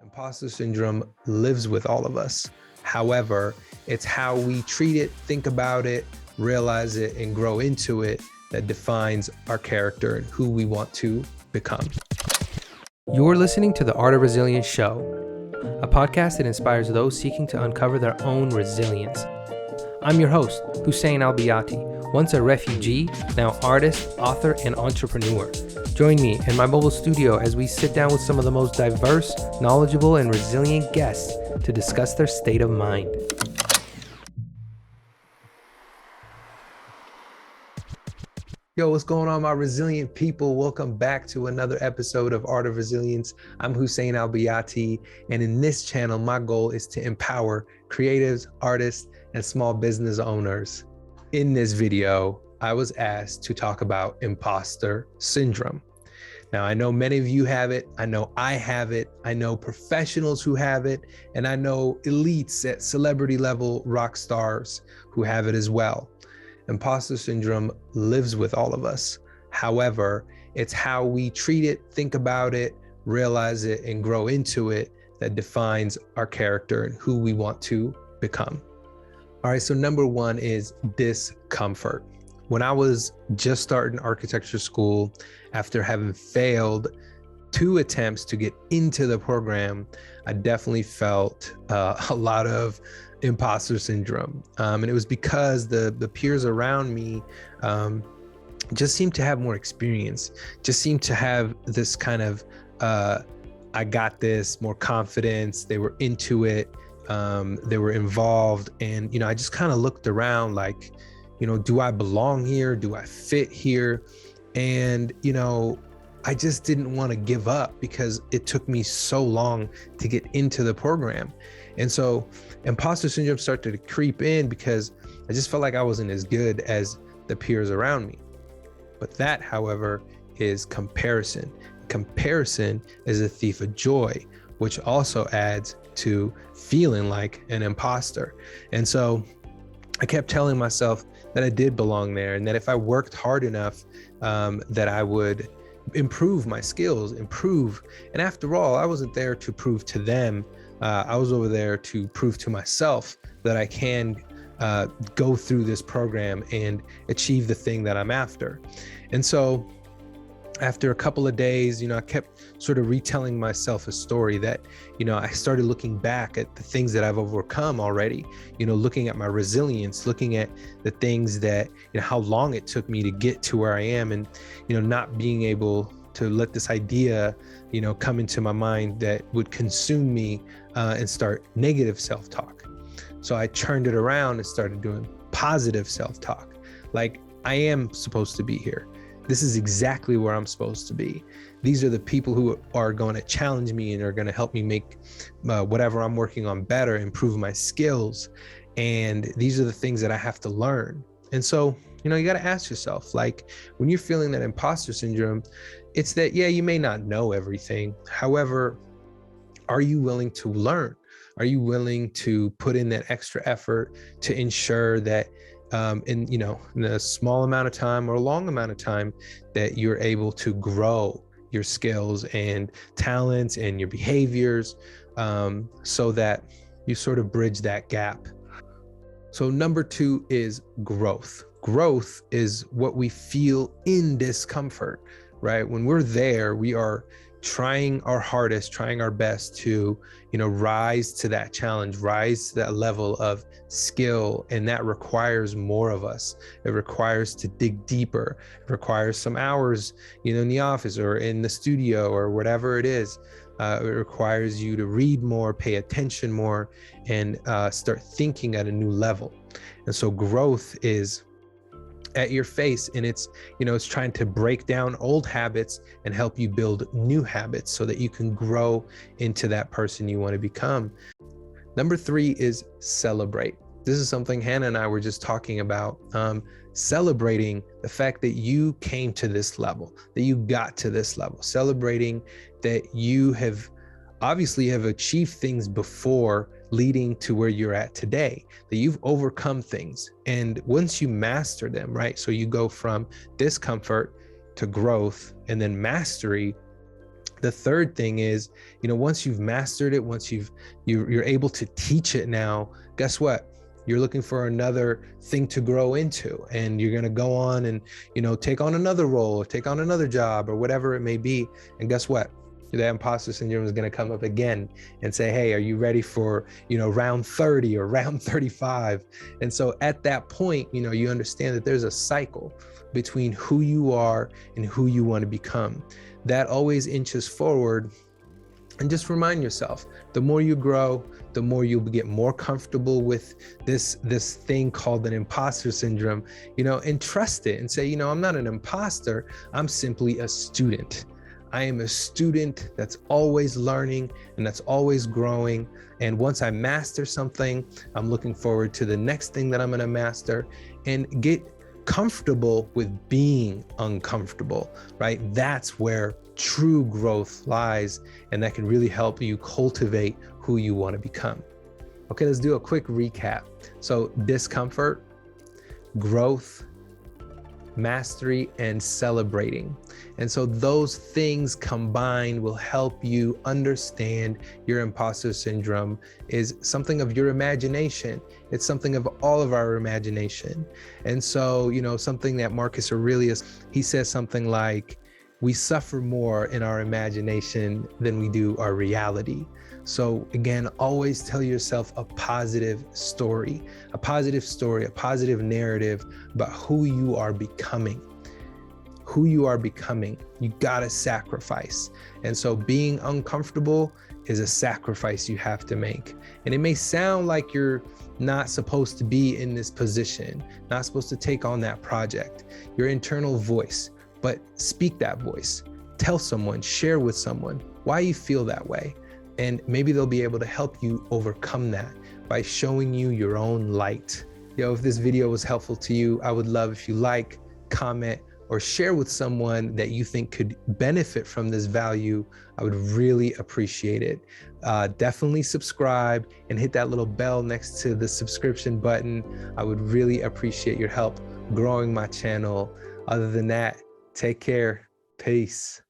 Imposter syndrome lives with all of us. However, it's how we treat it, think about it, realize it, and grow into it that defines our character and who we want to become. You're listening to the Art of Resilience Show, a podcast that inspires those seeking to uncover their own resilience. I'm your host, Hussein Al-Biati, once a refugee, now artist, author, and entrepreneur. Join me in my mobile studio as we sit down with some of the most diverse, knowledgeable, and resilient guests to discuss their state of mind. Yo, what's going on, my resilient people? Welcome back to another episode of Art of Resilience. I'm Hussein Al-Biati, and in this channel, my goal is to empower creatives, artists, and small business owners. In this video, I was asked to talk about imposter syndrome. Now, I know many of you have it. I know I have it. I know professionals who have it, and I know elites at celebrity level rock stars who have it as well. Imposter syndrome lives with all of us. However, it's how we treat it, think about it, realize it, and grow into it that defines our character and who we want to become. All right, so number one is discomfort. When I was just starting architecture school, after having failed 2 attempts to get into the program, I definitely felt a lot of imposter syndrome. And it was because the peers around me just seemed to have more experience, just seemed to have this kind of, I got this, more confidence. They were into it. They were involved. And, I just kind of looked around like, do I belong here? Do I fit here? And, I just didn't want to give up because it took me so long to get into the program. And so imposter syndrome started to creep in because I just felt like I wasn't as good as the peers around me. But that, however, is comparison. Comparison is a thief of joy, which also adds to feeling like an imposter. And so I kept telling myself that I did belong there and that if I worked hard enough, that I would improve my skills, improve. And after all, I wasn't there to prove to them. I was over there to prove to myself that I can go through this program and achieve the thing that I'm after. And so after a couple of days, I kept sort of retelling myself a story that, I started looking back at the things that I've overcome already, looking at my resilience, looking at the things that, how long it took me to get to where I am and, not being able to let this idea, come into my mind that would consume me and start negative self-talk. So I turned it around and started doing positive self-talk. Like, I am supposed to be here. This is exactly where I'm supposed to be. These are the people who are going to challenge me and are going to help me make whatever I'm working on better, improve my skills. And these are the things that I have to learn. And so, you got to ask yourself, like, when you're feeling that imposter syndrome, it's that, yeah, you may not know everything. However, are you willing to learn? Are you willing to put in that extra effort to ensure that in a small amount of time or a long amount of time that you're able to grow your skills and talents and your behaviors so that you sort of bridge that gap. So number 2 is growth. Growth is what we feel in discomfort, right? When we're there, we are trying our hardest, trying our best to, rise to that challenge, rise to that level of skill. And that requires more of us. It requires to dig deeper. It requires some hours, in the office or in the studio or whatever it is. It requires you to read more, pay attention more, and start thinking at a new level. And so growth is at your face, and it's trying to break down old habits and help you build new habits so that you can grow into that person you want to become. Number 3 is celebrate. This is something Hannah and I were just talking about, celebrating the fact that you came to this level, that you got to this level, celebrating that you have achieved things before leading to where you're at today, that you've overcome things. And once you master them, right? So you go from discomfort to growth and then mastery, The third thing is, once you've mastered it, once you're able to teach it now, guess what? You're looking for another thing to grow into, and you're going to go on and, take on another role, or take on another job, or whatever it may be. And guess what? The imposter syndrome is going to come up again and say, hey, are you ready for, round 30 or round 35? And so at that point, you understand that there's a cycle between who you are and who you want to become. That always inches forward. And just remind yourself, the more you grow, the more you'll get more comfortable with this thing called an imposter syndrome, and trust it and say, I'm not an imposter, I'm simply a student. I am a student that's always learning and that's always growing. And once I master something, I'm looking forward to the next thing that I'm going to master, and get comfortable with being uncomfortable, right? That's where true growth lies, and that can really help you cultivate who you want to become. Okay, let's do a quick recap. So discomfort, growth, mastery, and celebrating. And so those things combined will help you understand your imposter syndrome is something of your imagination. It's something of all of our imagination. And so, something that Marcus Aurelius, he says something like, we suffer more in our imagination than we do our reality. So again, always tell yourself a positive story, a positive narrative about who you are becoming. Who you are becoming, you gotta sacrifice. And so being uncomfortable is a sacrifice you have to make. And it may sound like you're not supposed to be in this position, not supposed to take on that project, your internal voice, but speak that voice. Tell someone, share with someone why you feel that way. And maybe they'll be able to help you overcome that by showing you your own light. If this video was helpful to you, I would love if you like, comment, or share with someone that you think could benefit from this value. I would really appreciate it. Definitely subscribe and hit that little bell next to the subscription button. I would really appreciate your help growing my channel. Other than that, take care. Peace.